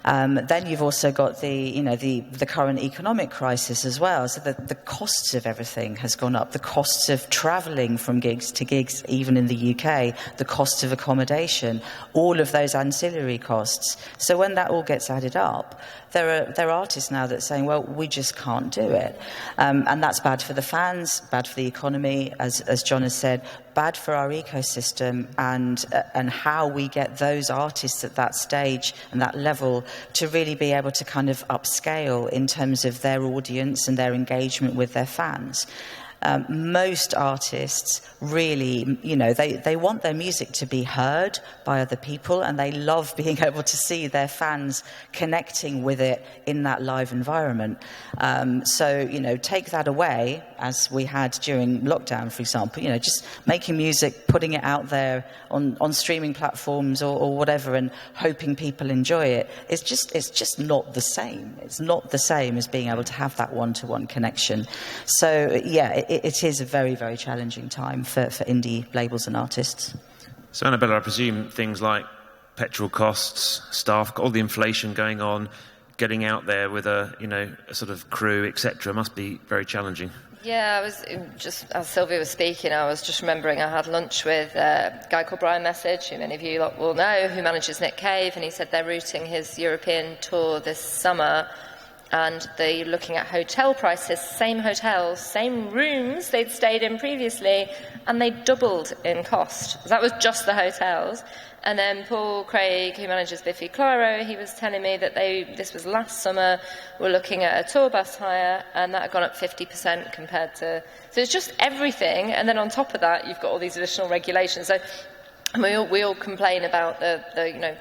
Speaker 2: Then you've also got the current economic crisis as well. So the costs of everything has gone up. The costs of travelling from gigs to gigs, even in the UK, the cost of accommodation, all of those ancillary costs. So when that all gets added up, there are artists now that are saying, well, we just can't do it. And that's bad for the fans, bad for the economy, as Jon has said, bad for our ecosystem and how we get those artists at that stage and that level to really be able to kind of upscale in terms of their audience and their engagement with their fans. Most artists really, they want their music to be heard by other people, and they love being able to see their fans connecting with it in that live environment. So, take that away, as we had during lockdown, for example, just making music, putting it out there on streaming platforms or whatever, and hoping people enjoy it. It's just not the same. It's not the same as being able to have that one-to-one connection. So, yeah, it is a very, very challenging time for indie labels and artists.
Speaker 1: So, Annabella, I presume things like petrol costs, staff, all the inflation going on, getting out there with a sort of crew, etc., must be very challenging.
Speaker 4: Yeah, I was just, as Silvia was speaking, I was just remembering I had lunch with a guy called Brian Maciej, who many of you will know, who manages Nick Cave, and he said they're routing his European tour this summer And they're looking at hotel prices, same hotels, same rooms they'd stayed in previously, and they doubled in cost. That was just the hotels. And then Paul Craig, who manages Biffy Clyro, he was telling me that this was last summer, were looking at a tour bus hire, and that had gone up 50% compared to... So it's just everything, and then on top of that, you've got all these additional regulations. So we all complain about the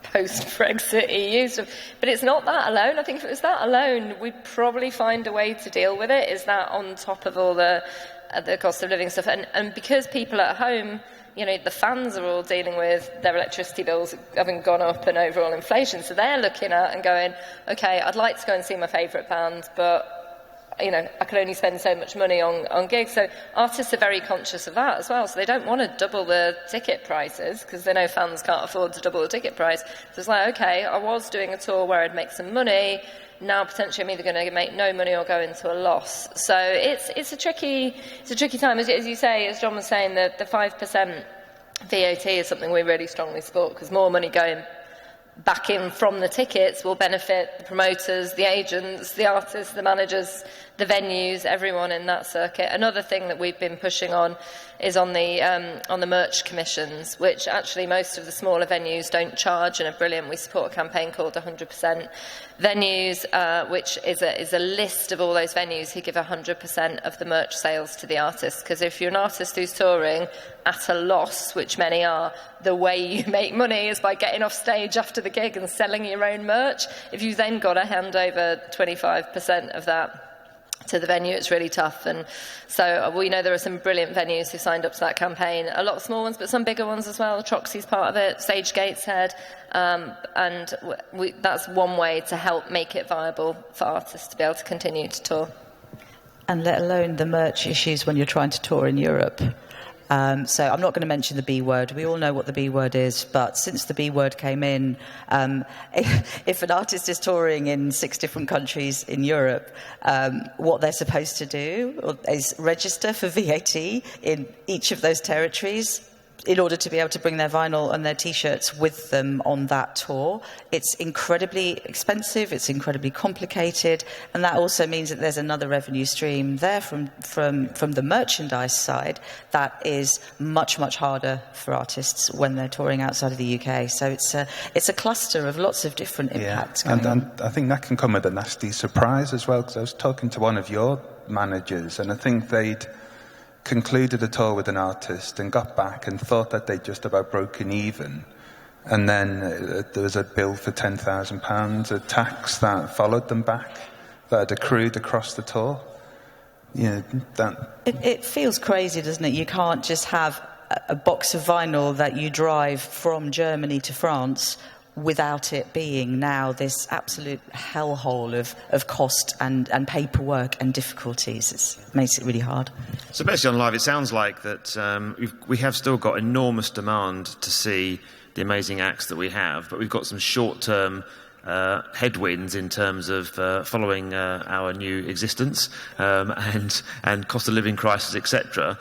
Speaker 4: post-Brexit EU stuff, but it's not that alone. I think if it was that alone, we'd probably find a way to deal with it. Is that on top of all the cost of living stuff? And because people at home, the fans are all dealing with their electricity bills having gone up and overall inflation, so they're looking at and going, okay, I'd like to go and see my favourite band, but I can only spend so much money on gigs. So artists are very conscious of that as well. So they don't want to double the ticket prices because they know fans can't afford to double the ticket price. So it's like, okay, I was doing a tour where I'd make some money. Now potentially I'm either going to make no money or go into a loss. So it's a tricky time. As you say, as Jon was saying, the 5% VAT is something we really strongly support because more money going back in from the tickets will benefit the promoters, the agents, the artists, the managers, the venues, everyone in that circuit. Another thing that we've been pushing on is on the merch commissions, which actually most of the smaller venues don't charge, and are brilliant. We support a campaign called 100% Venues, which is a list of all those venues who give 100% of the merch sales to the artist. Because if you're an artist who's touring at a loss, which many are, the way you make money is by getting off stage after the gig and selling your own merch. If you then got to hand over 25% of that to the venue, it's really tough. And so we know there are some brilliant venues who signed up to that campaign, a lot of small ones, but some bigger ones as well. Troxy's part of it, Sage Gateshead, and that's one way to help make it viable for artists to be able to continue to tour.
Speaker 2: And let alone the merch issues when you're trying to tour in Europe. So I'm not going to mention the B word. We all know what the B word is, but since the B word came in, if an artist is touring in 6 different countries in Europe, what they're supposed to do is register for VAT in each of those territories in order to be able to bring their vinyl and their T-shirts with them on that tour. It's incredibly expensive, it's incredibly complicated, and that also means that there's another revenue stream there from the merchandise side that is much, much harder for artists when they're touring outside of the UK. So it's a cluster of lots of different impacts going on.
Speaker 3: And I think that can come with a nasty surprise as well, because I was talking to one of your managers, and I think they'd concluded a tour with an artist and got back and thought that they'd just about broken even, and then there was a bill for £10,000, a tax that followed them back that had accrued across the tour.
Speaker 2: It feels crazy, doesn't it? You can't just have a box of vinyl that you drive from Germany to France without it being now this absolute hellhole of cost and paperwork and difficulties. It makes it really hard.
Speaker 1: So basically on live, it sounds like that we have still got enormous demand to see the amazing acts that we have, but we've got some short-term headwinds in terms of following our new existence and cost of living crisis, etc.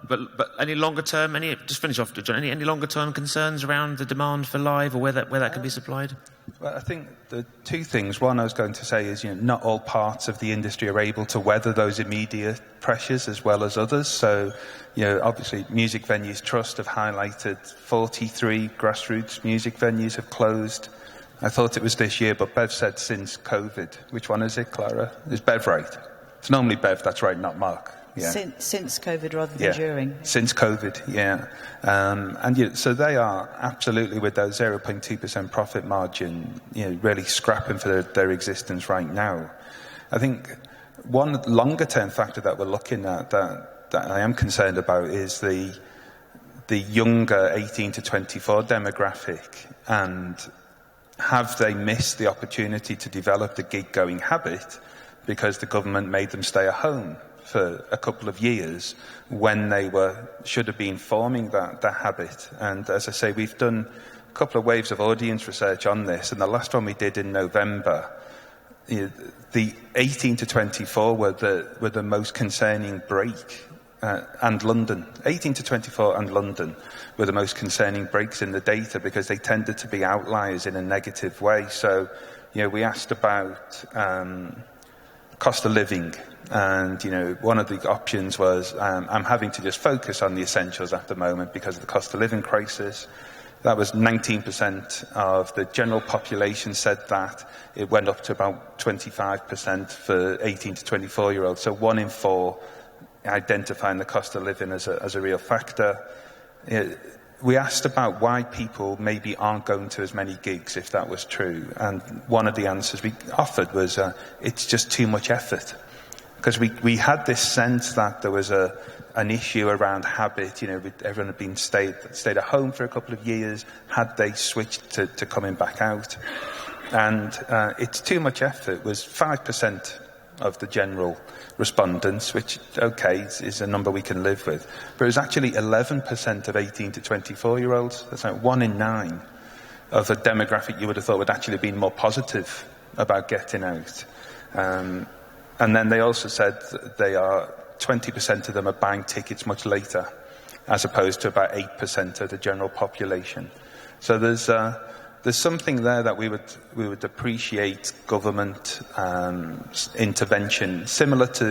Speaker 1: But any longer term, just finish off, Jon, any longer term concerns around the demand for live or where that can be supplied?
Speaker 3: Well, I think the two things. One I was going to say is, not all parts of the industry are able to weather those immediate pressures as well as others. So, obviously Music Venues Trust have highlighted 43 grassroots music venues have closed. I thought it was this year, but Bev said since COVID. Which one is it, Clara? Is Bev right? It's normally Bev that's right, not Mark. Yeah.
Speaker 2: Since COVID rather than during.
Speaker 3: Since COVID, yeah. So they are absolutely with that 0.2% profit margin, really scrapping for their existence right now. I think one longer-term factor that we're looking at that I am concerned about is the younger 18 to 24 demographic, and have they missed the opportunity to develop the gig-going habit because the government made them stay at home for a couple of years when they should have been forming that habit. And as I say, we've done a couple of waves of audience research on this, and the last one we did in November, the 18 to 24 were the most concerning break, and London. 18 to 24 and London were the most concerning breaks in the data because they tended to be outliers in a negative way. So we asked about cost of living. And, one of the options was, I'm having to just focus on the essentials at the moment because of the cost of living crisis. That was 19% of the general population said that. It went up to about 25% for 18 to 24-year-olds. So 1 in 4 identifying the cost of living as a real factor. We asked about why people maybe aren't going to as many gigs, if that was true. And one of the answers we offered was, it's just too much effort. Because we had this sense that there was an issue around habit. Everyone had been stayed at home for a couple of years. Had they switched to coming back out? And it's too much effort was 5% of the general respondents, which, okay, is a number we can live with. But it was actually 11% of 18 to 24-year-olds. That's like 1 in 9 of a demographic you would have thought would actually have been more positive about getting out. And then they also said that 20% of them are buying tickets much later, as opposed to about 8% of the general population. So there's something there that we would appreciate government intervention, similar to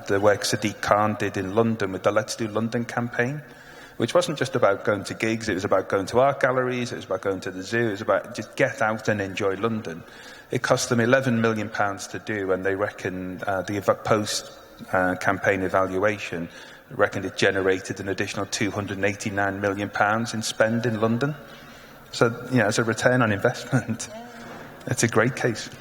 Speaker 3: the work Sadiq Khan did in London with the Let's Do London campaign, which wasn't just about going to gigs, it was about going to art galleries, it was about going to the zoo, it was about just get out and enjoy London. It cost them £11 million to do, and they reckon the post-campaign evaluation reckoned it generated an additional £289 million in spend in London. So, as a return on investment, it's a great case.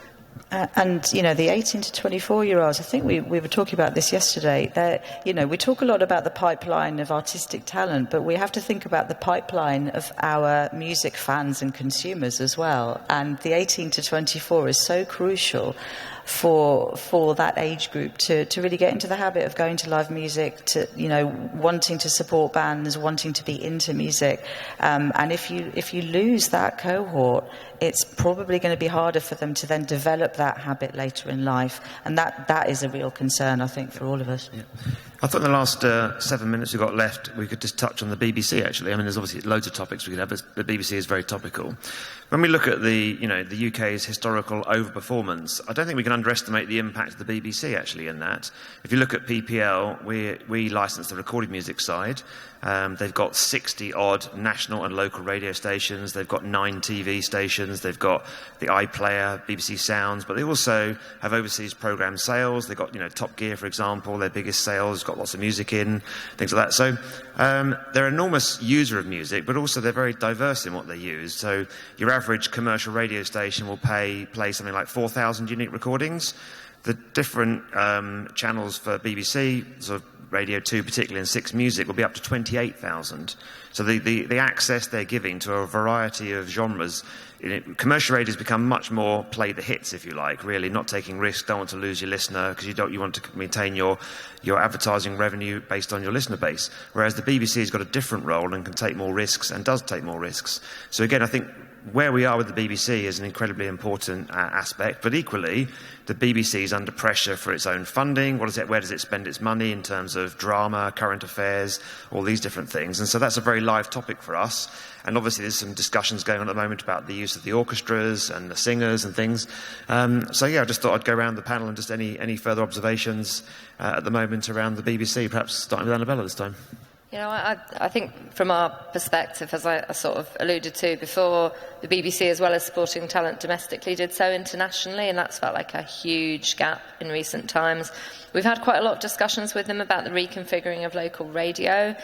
Speaker 2: And, the 18 to 24-year-olds, I think we were talking about this yesterday. We talk a lot about the pipeline of artistic talent, but we have to think about the pipeline of our music fans and consumers as well. And the 18 to 24 is so crucial for that age group to really get into the habit of going to live music, to wanting to support bands, wanting to be into music. And if you lose that cohort, it's probably going to be harder for them to then develop that habit later in life. And that is a real concern, I think, for all of us.
Speaker 1: Yeah. I thought in the last 7 minutes we've got left, we could just touch on the BBC, actually. I mean, there's obviously loads of topics we could have, but the BBC is very topical. When we look at the UK's historical overperformance, I don't think we can underestimate the impact of the BBC, actually, in that. If you look at PPL, we license the recorded music side. They've got 60-odd national and local radio stations. They've got 9 TV stations. They've got the iPlayer, BBC Sounds, but they also have overseas programme sales. They've got, Top Gear, for example, their biggest sales, got lots of music in, things like that. So they're an enormous user of music, but also they're very diverse in what they use. So your average commercial radio station will play something like 4,000 unique recordings. The different channels for BBC, sort of Radio 2 particularly, and 6 Music, will be up to 28,000. So the access they're giving to a variety of genres, commercial radio's become much more play the hits, if you like, really, not taking risks, don't want to lose your listener, because you want to maintain your advertising revenue based on your listener base. Whereas the BBC's got a different role and can take more risks, and does take more risks. So again, I think where we are with the BBC is an incredibly important aspect, but equally, the BBC is under pressure for its own funding. Where does it spend its money in terms of drama, current affairs, all these different things? And so that's a very live topic for us. And obviously there's some discussions going on at the moment about the use of the orchestras and the singers and things. I just thought I'd go around the panel and just any further observations at the moment around the BBC, perhaps starting with Annabella this time.
Speaker 4: I think from our perspective, as I sort of alluded to before, the BBC, as well as supporting talent domestically, did so internationally, and that's felt like a huge gap in recent times. We've had quite a lot of discussions with them about the reconfiguring of local radio.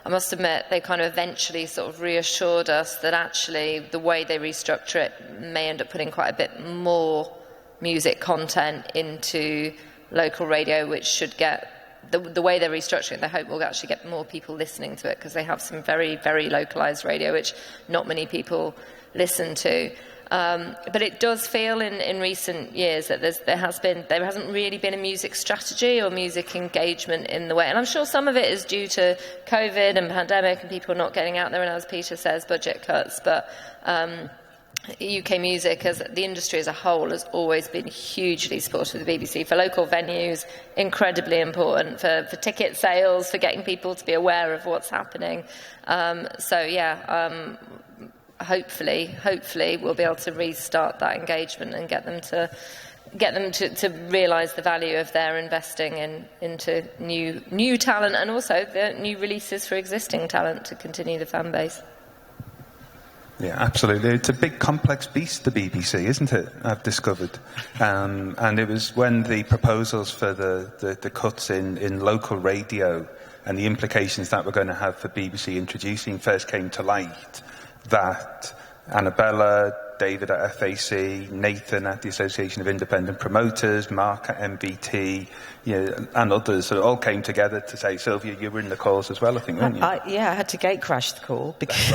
Speaker 4: I must admit, they kind of eventually sort of reassured us that actually the way they restructure it may end up putting quite a bit more music content into local radio, which should get the way they're restructuring it, they hope will actually get more people listening to it, because they have some very, very localised radio, which not many people listen to. But it does feel in recent years that there hasn't really been a music strategy or music engagement in the way. And I'm sure some of it is due to COVID and pandemic and people not getting out there, and as Peter says, budget cuts. But UK music, as the industry as a whole, has always been hugely supportive of the BBC. For local venues, incredibly important. For ticket sales, for getting people to be aware of what's happening. hopefully we'll be able to restart that engagement and get them to realise the value of their investing into new talent, and also the new releases for existing talent to continue the fan base.
Speaker 3: Yeah, absolutely. It's a big, complex beast, the BBC, isn't it? I've discovered. And it was when the proposals for the cuts in local radio and the implications that we're going to have for BBC introducing first came to light that Annabella, David at FAC, Nathan at the Association of Independent Promoters, Mark at MBT, and others all came together to say, Silvia, you were in the calls as well, I think, weren't you?
Speaker 2: I had to gate crash the call because,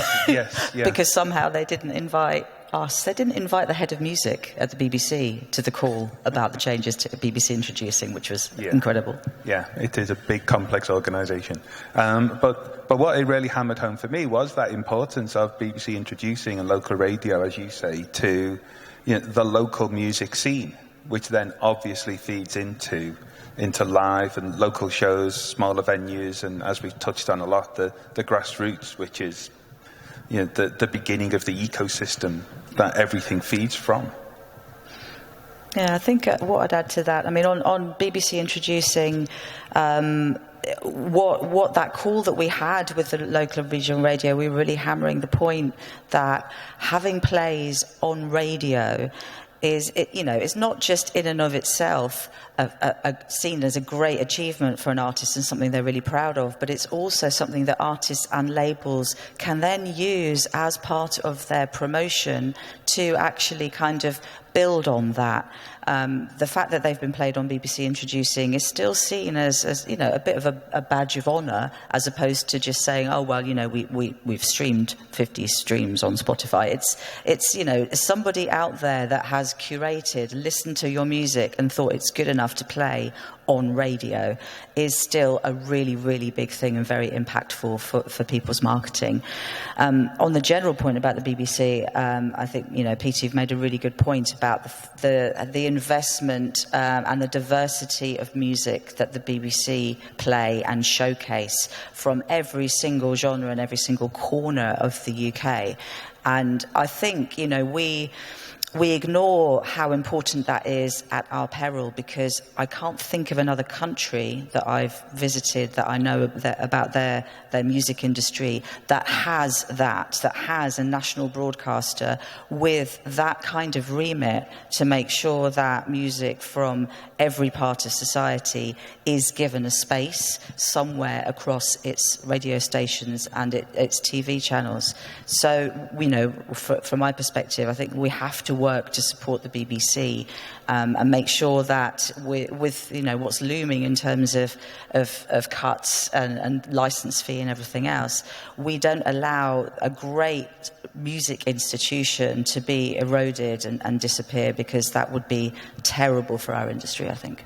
Speaker 2: because somehow they didn't invite us. They didn't invite the head of music at the BBC to the call about the changes to BBC introducing, which was incredible.
Speaker 3: Yeah, it is a big, complex organisation. But what it really hammered home for me was that importance of BBC introducing and local radio, as you say, to the local music scene, which then obviously feeds into live and local shows, smaller venues, and as we've touched on a lot, the grassroots, which is the beginning of the ecosystem that everything feeds from.
Speaker 2: Yeah, I think what I'd add to that, I mean, on BBC introducing what that call that we had with the local and regional radio, we were really hammering the point that having plays on radio it's not just in and of itself seen as a great achievement for an artist and something they're really proud of, but it's also something that artists and labels can then use as part of their promotion to actually kind of build on that. The fact that they've been played on BBC Introducing is still seen as a bit of a badge of honour, as opposed to just saying, oh well, we've streamed 50 streams on Spotify. It's somebody out there that has curated, listened to your music and thought it's good enough to play on radio is still a really, really big thing and very impactful for people's marketing. On the general point about the BBC, I think, Peter, you've made a really good point about the investment and the diversity of music that the BBC play and showcase from every single genre and every single corner of the UK. And I think, we ignore how important that is at our peril, because I can't think of another country that I've visited that I know about their music industry that has a national broadcaster with that kind of remit to make sure that music from every part of society is given a space somewhere across its radio stations and its TV channels. So, from my perspective, I think we have to work to support the BBC and make sure that with what's looming in terms of cuts and licence fee and everything else, we don't allow a great music institution to be eroded and disappear, because that would be terrible for our industry, I think.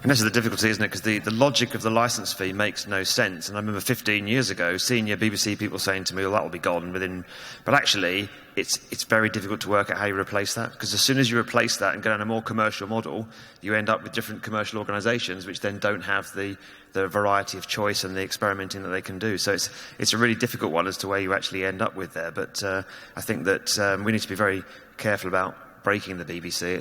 Speaker 1: And this is the difficulty, isn't it? Because the logic of the licence fee makes no sense. And I remember 15 years ago, senior BBC people saying to me, well, that will be gone within... But actually, it's very difficult to work out how you replace that. Because as soon as you replace that and go down a more commercial model, you end up with different commercial organisations which then don't have the variety of choice and the experimenting that they can do. So it's a really difficult one as to where you actually end up with there. But I think that we need to be very careful about breaking the BBC.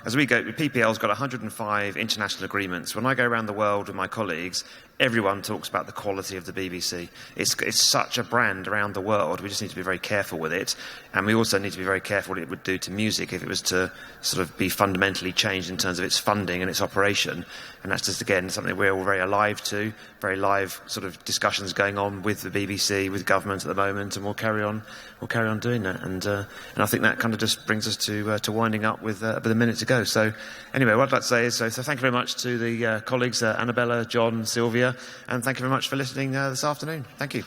Speaker 1: As we go, PPL's got 105 international agreements. When I go around the world with my colleagues, everyone talks about the quality of the BBC. It's such a brand around the world. We just need to be very careful with it. And we also need to be very careful what it would do to music if it was to sort of be fundamentally changed in terms of its funding and its operation. And that's just, again, something we're all very alive to, very live sort of discussions going on with the BBC, with government at the moment, and we'll carry on doing that. And I think that kind of just brings us to winding up with a minute to go. So anyway, what I'd like to say is so thank you very much to the colleagues, Annabella, Jon, Silvia, and thank you very much for listening this afternoon. Thank you.